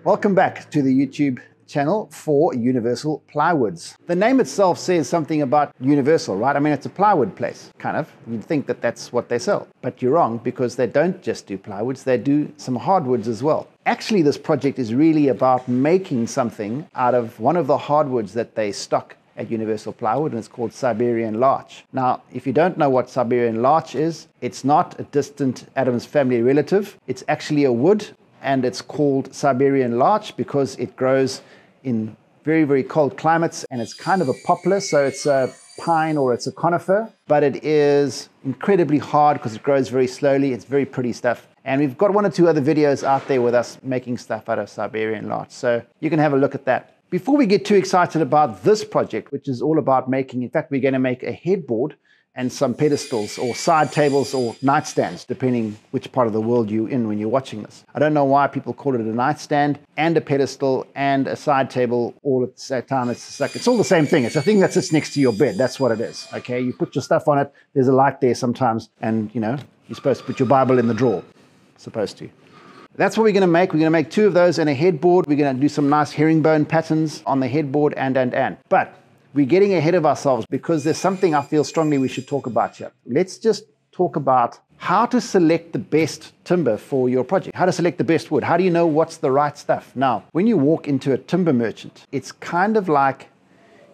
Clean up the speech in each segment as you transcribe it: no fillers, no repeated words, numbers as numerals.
Welcome back to the YouTube channel for Universal Plywoods. The name itself says something about Universal, right? I mean, it's a plywood place, kind of. You'd think that that's what they sell, but you're wrong, because they don't just do plywoods, they do some hardwoods as well. Actually, this project is really about making something out of one of the hardwoods that they stock at Universal Plywood, and it's called Siberian larch. Now, if you don't know what Siberian larch is, it's not a distant Addams Family relative. It's actually a wood, and it's called Siberian larch because it grows in very, very cold climates, and it's kind of a poplar, so it's a pine or it's a conifer, but it is incredibly hard because it grows very slowly. It's very pretty stuff. And we've got one or two other videos out there with us making stuff out of Siberian larch, so you can have a look at that. Before we get too excited about this project, which is all about making, in fact, we're going to make a headboard and some pedestals or side tables or nightstands, depending which part of the world you're in when you're watching this. I don't know why people call it a nightstand and a pedestal and a side table all at the same time. It's all the same thing. It's a thing that sits next to your bed. That's what it is. Okay, you put your stuff on it. There's a light there sometimes, and you know you're supposed to put your Bible in the drawer. Supposed to. That's what we're going to make. We're going to make two of those and a headboard. We're going to do some nice herringbone patterns on the headboard and. But we're getting ahead of ourselves because there's something I feel strongly we should talk about here. Let's just talk about how to select the best timber for your project, how to select the best wood. How do you know what's the right stuff? Now, when you walk into a timber merchant, it's kind of like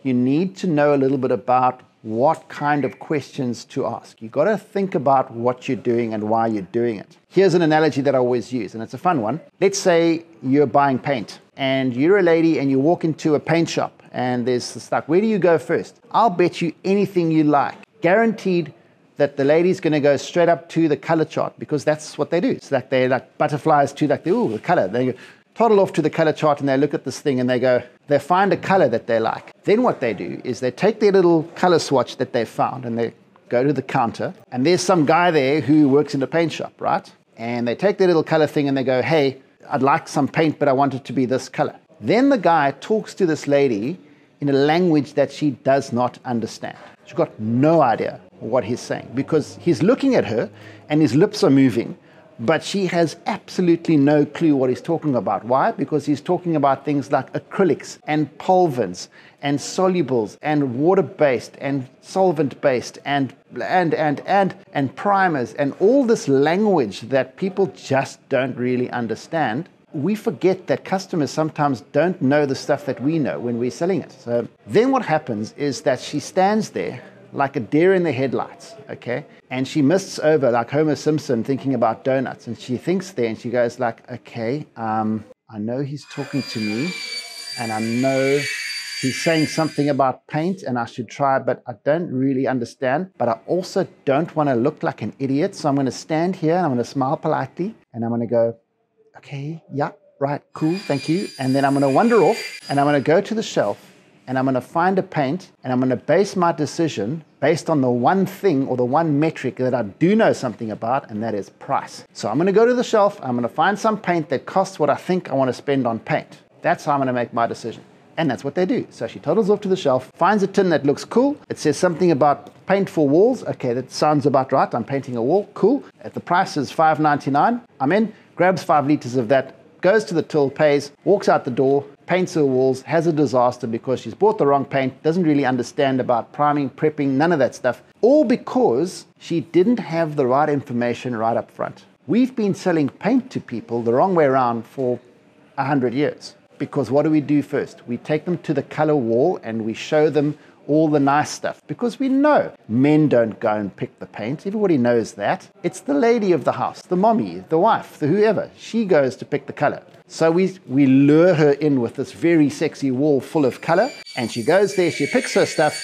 you need to know a little bit about what kind of questions to ask. You've got to think about what you're doing and why you're doing it. Here's an analogy that I always use, and it's a fun one. Let's say you're buying paint, and you're a lady and you walk into a paint shop, and there's the stuff. Where do you go first? I'll bet you anything you like. Guaranteed that the lady's going to go straight up to the color chart, because that's what they do. It's like they're like butterflies to like, ooh, the color. They toddle off to the color chart and they look at this thing and they find a color that they like. Then what they do is they take their little color swatch that they found and they go to the counter, and there's some guy there who works in a paint shop, right? And they take their little color thing and they go, hey, I'd like some paint, but I want it to be this color. Then the guy talks to this lady in a language that she does not understand. She's got no idea what he's saying, because he's looking at her and his lips are moving, but she has absolutely no clue what he's talking about. Why? Because he's talking about things like acrylics and solvents and solubles and water-based and solvent-based and primers and all this language that people just don't really understand. We forget that customers sometimes don't know the stuff that we know when we're selling it. So then what happens is that she stands there like a deer in the headlights, okay? And she mists over like Homer Simpson thinking about donuts. And she thinks there and she goes like, okay, I know he's talking to me and I know he's saying something about paint and I should try, but I don't really understand. But I also don't want to look like an idiot. So I'm going to stand here and I'm going to smile politely and I'm going to go, okay, yeah, right, cool, thank you. And then I'm going to wander off and I'm going to go to the shelf and I'm going to find a paint and I'm going to base my decision based on the one thing or the one metric that I do know something about, and that is price. So I'm going to go to the shelf, I'm going to find some paint that costs what I think I want to spend on paint. That's how I'm going to make my decision. And that's what they do. So she toddles off to the shelf, finds a tin that looks cool. It says something about paint for walls. Okay, that sounds about right. I'm painting a wall. Cool. If the price is $5.99, I'm in. Grabs 5 liters of that, goes to the till, pays, walks out the door, paints her walls, has a disaster because she's bought the wrong paint, doesn't really understand about priming, prepping, none of that stuff. All because she didn't have the right information right up front. We've been selling paint to people the wrong way around for 100 years. Because what do we do first? We take them to the color wall and we show them all the nice stuff, because we know men don't go and pick the paint. Everybody knows that. It's the lady of the house, the mommy, the wife, the whoever. She goes to pick the color. So we lure her in with this very sexy wall full of color, and she goes there, she picks her stuff,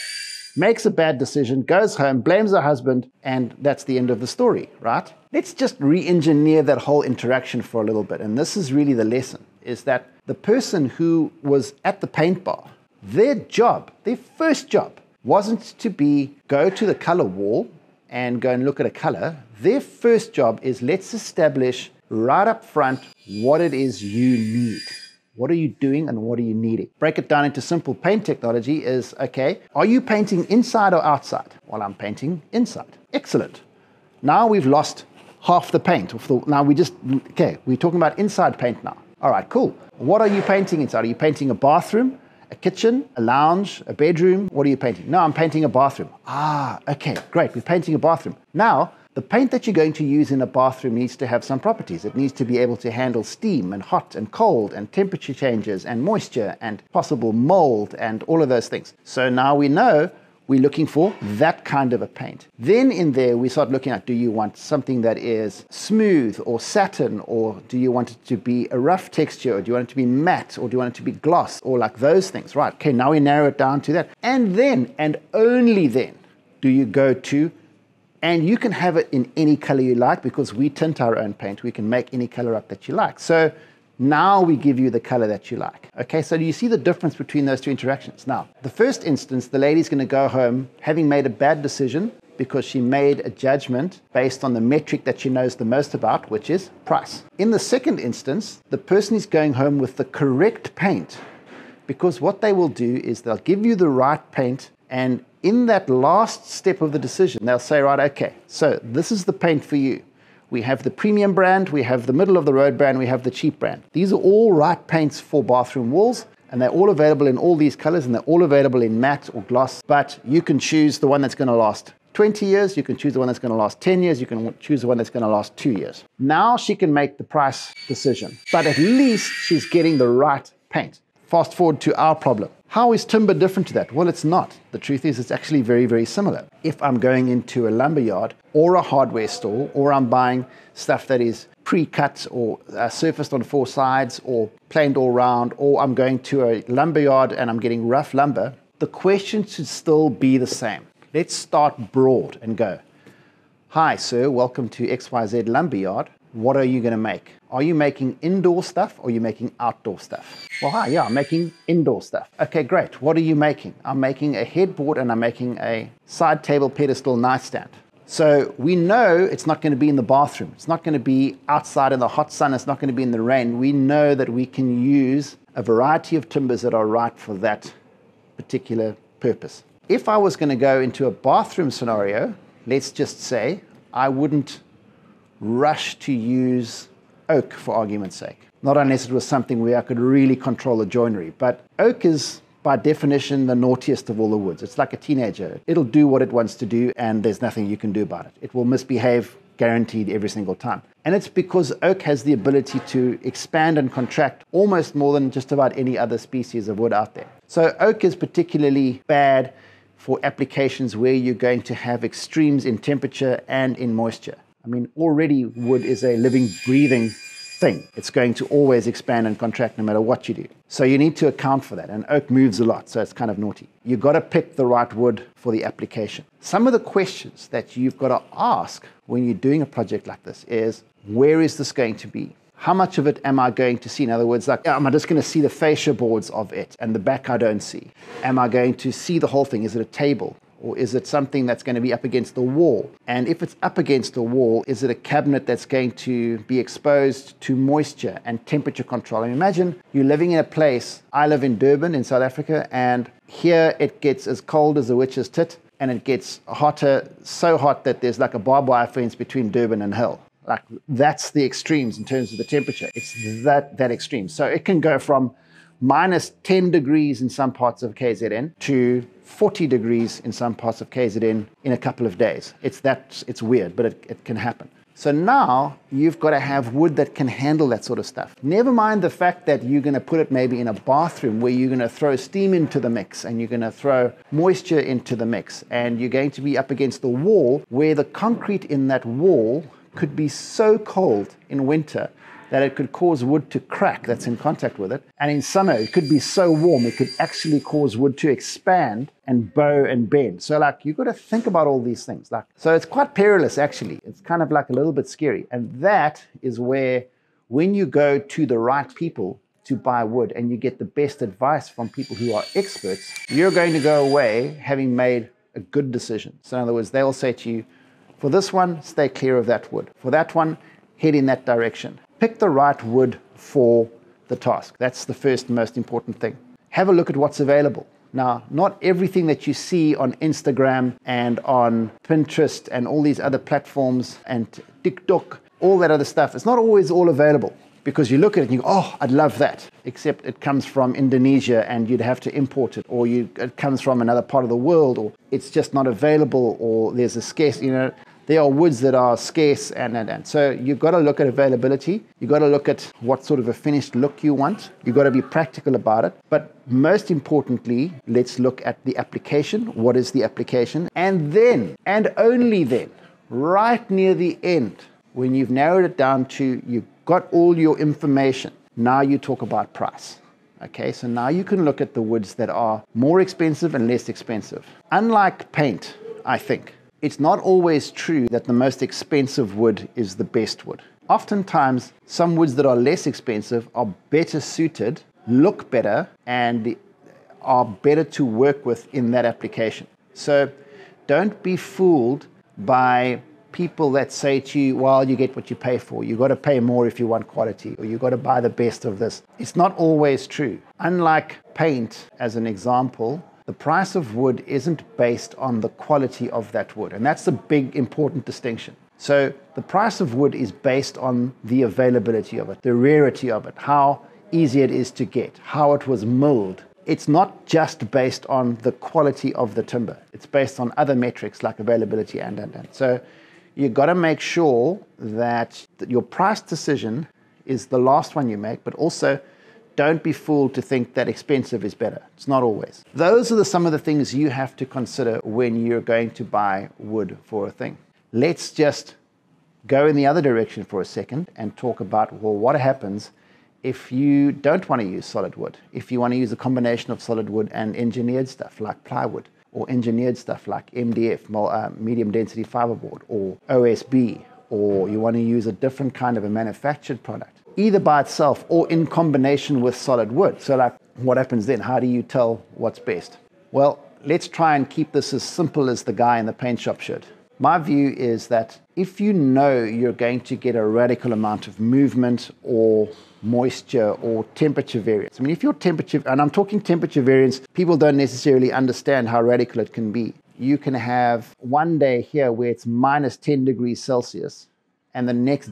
makes a bad decision, goes home, blames her husband, and that's the end of the story, right? Let's just re-engineer that whole interaction for a little bit. And this is really the lesson, is that the person who was at the paint bar, their job, their first job, wasn't to go to the color wall and go and look at a color. Their first job is, let's establish right up front what it is you need. What are you doing and what are you needing? Break it down into simple paint technology is, okay, are you painting inside or outside? Well, I'm painting inside. Excellent. Now we've lost half the paint. Now we're talking about inside paint now. All right, cool. What are you painting inside? Are you painting a bathroom, a kitchen, a lounge, a bedroom? What are you painting? No, I'm painting a bathroom. Ah, okay, great. We're painting a bathroom. Now, the paint that you're going to use in a bathroom needs to have some properties. It needs to be able to handle steam and hot and cold and temperature changes and moisture and possible mold and all of those things. So now we know we're looking for that kind of a paint. Then in there, we start looking at, do you want something that is smooth or satin, or do you want it to be a rough texture, or do you want it to be matte, or do you want it to be gloss, or like those things, right? Okay, now we narrow it down to that. And then, and only then, do you go to, and you can have it in any color you like, because we tint our own paint. We can make any color up that you like. So now we give you the color that you like. Okay, so do you see the difference between those two interactions? Now, the first instance, the lady's going to go home having made a bad decision because she made a judgment based on the metric that she knows the most about, which is price. In the second instance, the person is going home with the correct paint, because what they will do is they'll give you the right paint, and in that last step of the decision, they'll say, right, okay, so this is the paint for you. We have the premium brand, we have the middle of the road brand, we have the cheap brand. These are all right paints for bathroom walls, and they're all available in all these colors, and they're all available in matte or gloss, but you can choose the one that's going to last 20 years, you can choose the one that's going to last 10 years, you can choose the one that's going to last 2 years. Now she can make the price decision, but at least she's getting the right paint. Fast forward to our problem. How is timber different to that? Well, it's not. The truth is it's actually very, very similar. If I'm going into a lumber yard or a hardware store, or I'm buying stuff that is pre-cut or surfaced on 4 sides or planed all round, or I'm going to a lumber yard and I'm getting rough lumber, the question should still be the same. Let's start broad and go, hi, sir, welcome to XYZ lumber yard. What are you going to make? Are you making indoor stuff, or are you making outdoor stuff? Well, hi, yeah, I'm making indoor stuff. Okay, great. What are you making? I'm making a headboard, and I'm making a side table pedestal nightstand. So we know it's not going to be in the bathroom. It's not going to be outside in the hot sun. It's not going to be in the rain. We know that we can use a variety of timbers that are right for that particular purpose. If I was going to go into a bathroom scenario, let's just say I wouldn't rush to use oak, for argument's sake. Not unless it was something where I could really control the joinery. But oak is, by definition, the naughtiest of all the woods. It's like a teenager. It'll do what it wants to do, and there's nothing you can do about it. It will misbehave, guaranteed, every single time. And it's because oak has the ability to expand and contract almost more than just about any other species of wood out there. So oak is particularly bad for applications where you're going to have extremes in temperature and in moisture. I mean, already wood is a living, breathing thing. It's going to always expand and contract no matter what you do. So you need to account for that. And oak moves a lot, so it's kind of naughty. You've got to pick the right wood for the application. Some of the questions that you've got to ask when you're doing a project like this is, where is this going to be? How much of it am I going to see? In other words, like, am I just going to see the fascia boards of it and the back I don't see? Am I going to see the whole thing? Is it a table? Or is it something that's going to be up against the wall? And if it's up against the wall, is it a cabinet that's going to be exposed to moisture and temperature control? I mean, imagine you're living in a place. I live in Durban in South Africa, and here it gets as cold as a witch's tit, and it gets hotter, so hot that there's like a barbed wire fence between Durban and hell. Like, that's the extremes in terms of the temperature. It's that extreme. So it can go from minus 10 degrees in some parts of KZN to 40 degrees in some parts of KZN in a couple of days. It's weird, but it can happen. So now you've got to have wood that can handle that sort of stuff. Never mind the fact that you're going to put it maybe in a bathroom where you're going to throw steam into the mix, and you're going to throw moisture into the mix, and you're going to be up against the wall where the concrete in that wall could be so cold in winter that it could cause wood to crack that's in contact with it. And in summer, it could be so warm, it could actually cause wood to expand and bow and bend. So like, you've got to think about all these things. So it's quite perilous, actually. It's kind of like a little bit scary. And that is where, when you go to the right people to buy wood and you get the best advice from people who are experts, you're going to go away having made a good decision. So in other words, they'll say to you, for this one, stay clear of that wood. For that one, head in that direction. Pick the right wood for the task. That's the first most important thing. Have a look at what's available. Now, not everything that you see on Instagram and on Pinterest and all these other platforms and TikTok, all that other stuff, it's not always all available, because you look at it and you go, oh, I'd love that, except it comes from Indonesia and you'd have to import it, or it comes from another part of the world, or it's just not available, or there's a scarce, there are woods that are scarce, and so you've got to look at availability. You've got to look at what sort of a finished look you want. You've got to be practical about it. But most importantly, let's look at the application. What is the application? And then, and only then, right near the end, when you've narrowed it down to, you've got all your information, now you talk about price. Okay, so now you can look at the woods that are more expensive and less expensive. Unlike paint, I think, it's not always true that the most expensive wood is the best wood. Oftentimes, some woods that are less expensive are better suited, look better, and are better to work with in that application. So don't be fooled by people that say to you, well, you get what you pay for. You've got to pay more if you want quality, or you've got to buy the best of this. It's not always true. Unlike paint, as an example, the price of wood isn't based on the quality of that wood. And that's a big, important distinction. So the price of wood is based on the availability of it, the rarity of it, how easy it is to get, how it was milled. It's not just based on the quality of the timber. It's based on other metrics like availability and. So you've got to make sure that your price decision is the last one you make, but also don't be fooled to think that expensive is better. It's not always. Those are some of the things you have to consider when you're going to buy wood for a thing. Let's just go in the other direction for a second and talk about, well, what happens if you don't want to use solid wood? If you want to use a combination of solid wood and engineered stuff like plywood, or engineered stuff like MDF, medium density fiberboard, or OSB, or you want to use a different kind of a manufactured product, either by itself or in combination with solid wood. So like, what happens then? How do you tell what's best? Well, let's try and keep this as simple as the guy in the paint shop should. My view is that if you know you're going to get a radical amount of movement or moisture or temperature variance. I mean, if your temperature, and I'm talking temperature variance, people don't necessarily understand how radical it can be. You can have one day here where it's minus 10 degrees Celsius, and the next,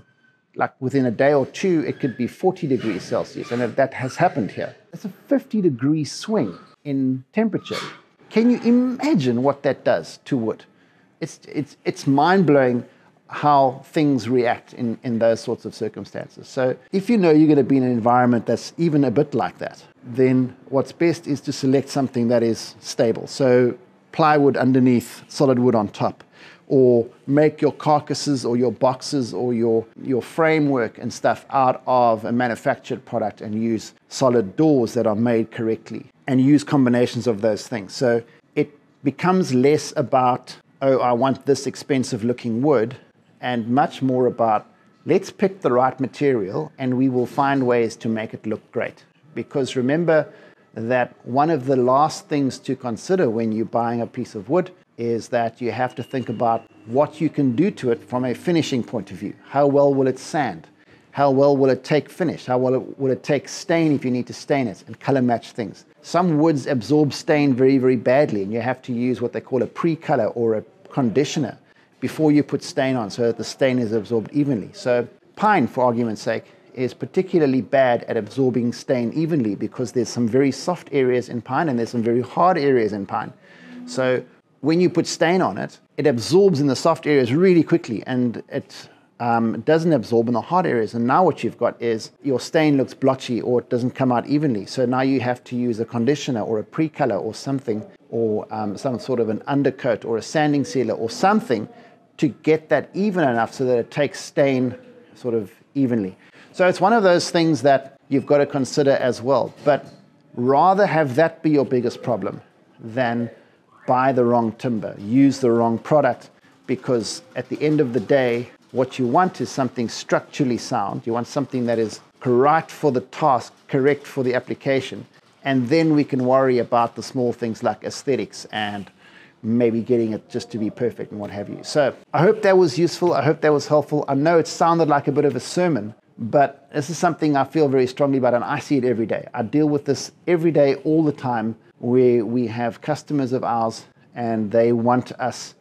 like within a day or two, it could be 40 degrees Celsius. And if that has happened here, it's a 50-degree swing in temperature. Can you imagine what that does to wood? It's mind-blowing how things react in those sorts of circumstances. So if you know you're going to be in an environment that's even a bit like that, then what's best is to select something that is stable. So plywood underneath, solid wood on top, or make your carcasses or your boxes or your framework and stuff out of a manufactured product and use solid doors that are made correctly and use combinations of those things. So it becomes less about, oh, I want this expensive looking wood, and much more about, let's pick the right material and we will find ways to make it look great. Because remember that one of the last things to consider when you're buying a piece of wood is that you have to think about what you can do to it from a finishing point of view. How well will it sand? How well will it take finish? How well will it take stain if you need to stain it, and color match things? Some woods absorb stain very, very badly, and you have to use what they call a pre-color or a conditioner before you put stain on so that the stain is absorbed evenly. So pine, for argument's sake, is particularly bad at absorbing stain evenly because there's some very soft areas in pine and there's some very hard areas in pine. So when you put stain on it, it absorbs in the soft areas really quickly, and it doesn't absorb in the hard areas. And now what you've got is your stain looks blotchy or it doesn't come out evenly. So now you have to use a conditioner or a pre-color or something, or some sort of an undercoat or a sanding sealer or something to get that even enough so that it takes stain sort of evenly. So it's one of those things that you've got to consider as well. But rather have that be your biggest problem than buy the wrong timber, use the wrong product, because at the end of the day, what you want is something structurally sound. You want something that is correct for the task, correct for the application. And then we can worry about the small things like aesthetics and maybe getting it just to be perfect and what have you. So I hope that was useful. I hope that was helpful. I know it sounded like a bit of a sermon, but this is something I feel very strongly about, and I see it every day. I deal with this every day, all the time, where we have customers of ours and they want us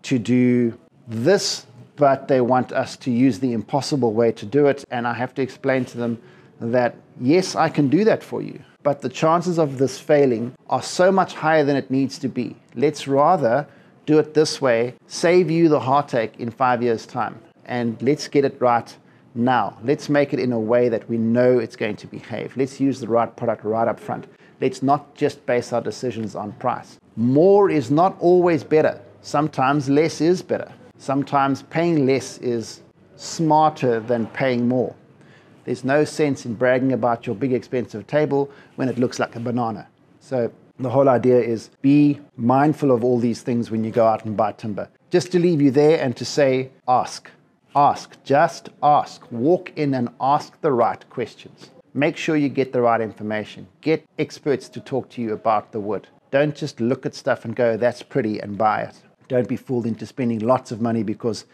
to do this but they want us to use the impossible way to do it. And I have to explain to them that, yes, I can do that for you, but the chances of this failing are so much higher than it needs to be. Let's rather do it this way, save you the heartache in 5 years' time, and let's get it right now. Let's make it in a way that we know it's going to behave. Let's use the right product right up front. Let's not just base our decisions on price. More is not always better. Sometimes less is better. Sometimes paying less is smarter than paying more. There's no sense in bragging about your big expensive table when it looks like a banana. So the whole idea is be mindful of all these things when you go out and buy timber. Just to leave you there and to say, ask. Ask, just ask. Walk in and ask the right questions. Make sure you get the right information. Get experts to talk to you about the wood. Don't just look at stuff and go, that's pretty, and buy it. Don't be fooled into spending lots of money because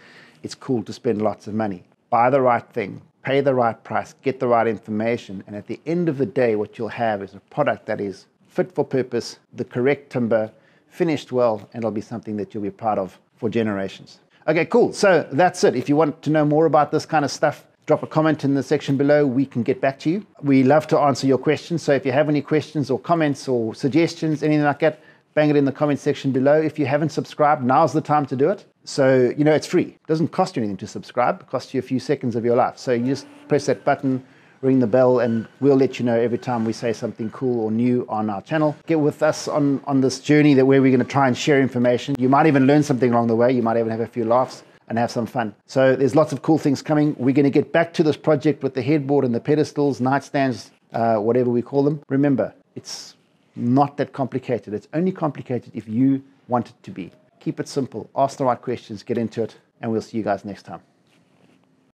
it's cool to spend lots of money. Buy the right thing, pay the right price, get the right information, and at the end of the day, what you'll have is a product that is fit for purpose, the correct timber, finished well, and it'll be something that you'll be proud of for generations. Okay, cool. So that's it. If you want to know more about this kind of stuff, drop a comment in the section below. We can get back to you. We love to answer your questions. So if you have any questions or comments or suggestions, anything like that, bang it in the comment section below. If you haven't subscribed, now's the time to do it. So, it's free. It doesn't cost you anything to subscribe. It costs you a few seconds of your life. So you just press that button, ring the bell, and we'll let you know every time we say something cool or new on our channel. Get with us on this journey where we're going to try and share information. You might even learn something along the way. You might even have a few laughs and have some fun. So there's lots of cool things coming. We're going to get back to this project with the headboard and the pedestals, nightstands, whatever we call them. Remember, it's not that complicated. It's only complicated if you want it to be. Keep it simple. Ask the right questions, get into it, and we'll see you guys next time.